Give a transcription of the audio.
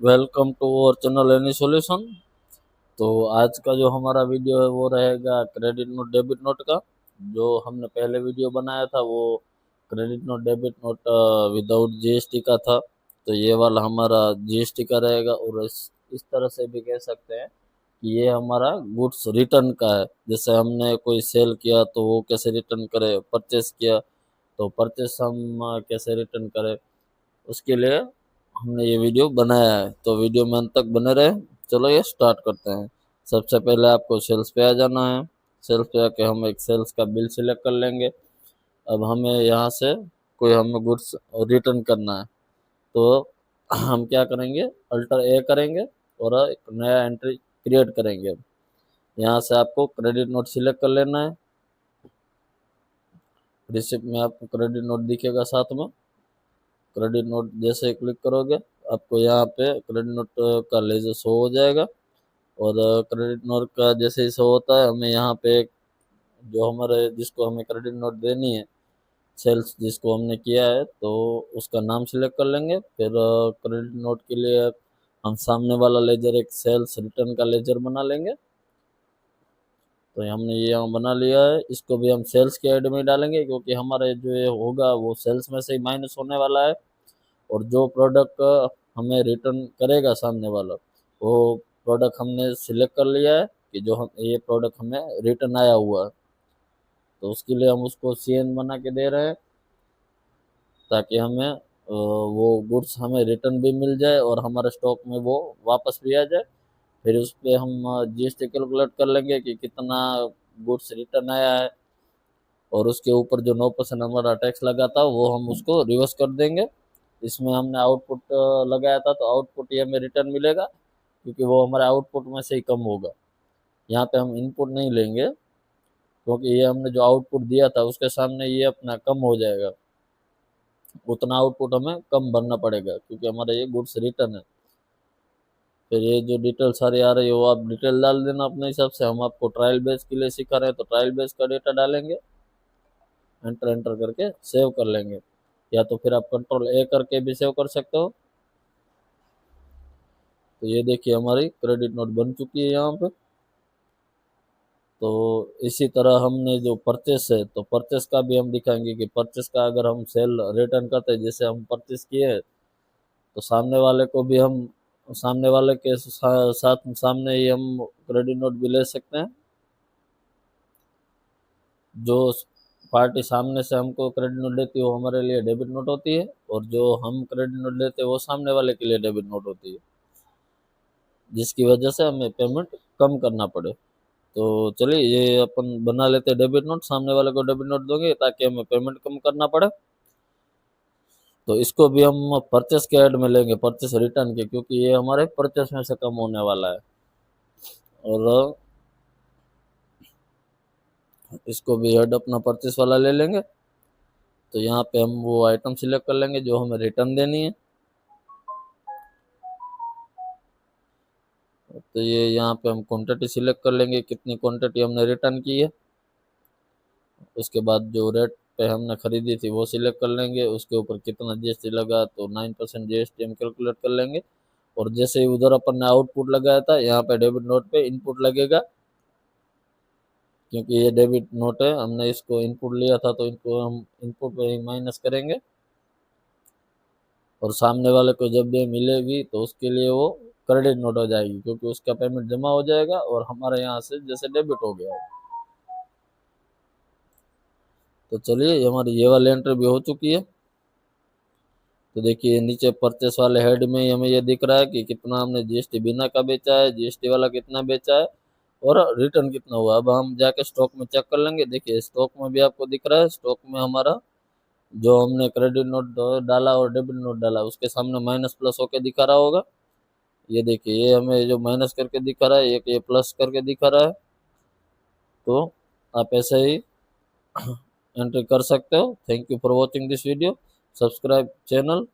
Welcome to our channel any solution. तो आज का जो हमारा वीडियो है वो रहेगा क्रेडिट नोट डेबिट नोट का। जो हमने पहले वीडियो बनाया था वो credit note debit note without GST का था। तो ये वाला हमारा जीएसटी का रहेगा, और इस तरह से भी कह सकते हैं कि ये हमारा गुड्स रिटर्न का है। जैसे हमने कोई सेल किया तो वो कैसे रिटर्न करें, परचेस किया तो परचेस हम कैसे रिटर्न करें, उसके लिए हमने ये वीडियो बनाया है। तो वीडियो में अंत तक बने रहे। चलो ये स्टार्ट करते हैं। सबसे पहले आपको सेल्स पे आ जाना है। सेल्स पे आके हम एक सेल्स का बिल सिलेक्ट कर लेंगे। अब हमें यहाँ से कोई हमें गुड्स रिटर्न करना है, तो हम क्या करेंगे, अल्टर ए करेंगे और एक नया एंट्री क्रिएट करेंगे। यहाँ से आपको क्रेडिट नोट सिलेक्ट कर लेना है। रिसिप्ट में आपको क्रेडिट नोट दिखेगा साथ में। क्रेडिट नोट जैसे ही क्लिक करोगे आपको यहाँ पे क्रेडिट नोट का लेजर शो हो जाएगा। और क्रेडिट नोट का जैसे ही शो होता है हमें यहाँ पे जो हमारे जिसको हमें क्रेडिट नोट देनी है, सेल्स जिसको हमने किया है, तो उसका नाम सिलेक्ट कर लेंगे। फिर क्रेडिट नोट के लिए हम सामने वाला लेजर एक सेल्स रिटर्न का लेजर बना लेंगे। तो हमने ये यहाँ बना लिया है। इसको भी हम सेल्स के ऐड में डालेंगे क्योंकि हमारे जो ये होगा वो सेल्स में से ही माइनस होने वाला है। और जो प्रोडक्ट हमें रिटर्न करेगा सामने वाला, वो प्रोडक्ट हमने सिलेक्ट कर लिया है कि जो हम ये प्रोडक्ट हमें रिटर्न आया हुआ है। तो उसके लिए हम उसको सीएन बना के दे रहे हैं ताकि हमें वो गुड्स हमें रिटर्न भी मिल जाए और हमारे स्टॉक में वो वापस भी आ जाए। फिर उस पर हम जीएसटी कैलकुलेट कर लेंगे कि कितना गुड्स रिटर्न आया है, और उसके ऊपर जो 9% हमारा टैक्स लगा था वो हम उसको रिवर्स कर देंगे। इसमें हमने आउटपुट लगाया था तो आउटपुट ये हमें रिटर्न मिलेगा क्योंकि वो हमारे आउटपुट में से ही कम होगा। यहाँ पे हम इनपुट नहीं लेंगे क्योंकि ये हमने जो आउटपुट दिया था उसके सामने ये अपना कम हो जाएगा। उतना आउटपुट हमें कम भरना पड़ेगा क्योंकि हमारा ये गुड्स रिटर्न है। फिर ये जो डिटेल सारी आ रही है वो आप डिटेल डाल देना अपने हिसाब से। हम आपको ट्रायल बेस के लिए सिखा रहे हैं तो ट्रायल बेस का डेटा डालेंगे, एंटर एंटर करके सेव कर लेंगे, या तो फिर आप कंट्रोल ए करके भी सेव कर सकते हो। तो ये देखिए हमारी क्रेडिट नोट बन चुकी है यहाँ पे। तो इसी तरह हमने जो परचेस है तो परचेस का भी हम दिखाएंगे कि परचेस का अगर हम सेल रिटर्न करते हैं, जैसे हम परचेस किए हैं, तो सामने वाले को भी हम सामने वाले के साथ सामने ही हम क्रेडिट नोट भी ले सकते हैं। जो पार्टी सामने से हमको क्रेडिट नोट देती है वो हमारे लिए डेबिट नोट होती है, और जो हम क्रेडिट नोट देते हैं वो सामने वाले के लिए डेबिट नोट होती है, जिसकी वजह से हमें पेमेंट कम करना पड़े। तो चलिए ये अपन बना लेते हैं डेबिट नोट, सामने वाले को डेबिट नोट दोगे ताकि हमें पेमेंट कम करना पड़े। तो इसको भी हम परचेस के ऐड में लेंगे, परचेस रिटर्न के, क्योंकि ये हमारे परचेस में से कम होने वाला है। और इसको भी ऐड अपना परचेस वाला ले लेंगे। तो यहाँ पे हम वो आइटम सिलेक्ट कर लेंगे जो हमें रिटर्न देनी है। तो ये यहाँ पे हम क्वांटिटी सिलेक्ट कर लेंगे, कितनी क्वांटिटी हमने रिटर्न की है। उसके बाद जो रेट पे हमने खरीदी थी वो सिलेक्ट कर लेंगे, उसके ऊपर कितना जीएसटी लगा तो 9% जीएसटी हम कैलकुलेट कर लेंगे। और जैसे ही उधर अपन ने आउटपुट लगाया था यहाँ पे डेबिट नोट पे इनपुट लगेगा, क्योंकि ये डेबिट नोट है, हमने इसको इनपुट लिया था तो इनको हम इनपुट पे ही माइनस करेंगे। और सामने वाले को जब भी मिलेगी तो उसके लिए वो क्रेडिट नोट हो जाएगी क्योंकि उसका पेमेंट जमा हो जाएगा और हमारे यहाँ से जैसे डेबिट हो गया है। तो चलिए हमारी ये वाली एंट्री भी हो चुकी है। तो देखिए नीचे परचेस वाले हेड में ही हमें ये दिख रहा है कि कितना हमने जीएसटी बिना का बेचा है, जीएसटी वाला कितना बेचा है, और रिटर्न कितना हुआ। अब हम जाके स्टॉक में चेक कर लेंगे। देखिए स्टॉक में भी आपको दिख रहा है, स्टॉक में हमारा जो हमने क्रेडिट नोट डाला और डेबिट नोट डाला उसके सामने माइनस प्लस होके दिखा रहा होगा। ये देखिए ये हमें जो माइनस करके दिखा रहा है, ये प्लस करके दिखा रहा है। तो आप ऐसे ही एंट्री कर सकते हो। Thank you for watching this video. Subscribe channel.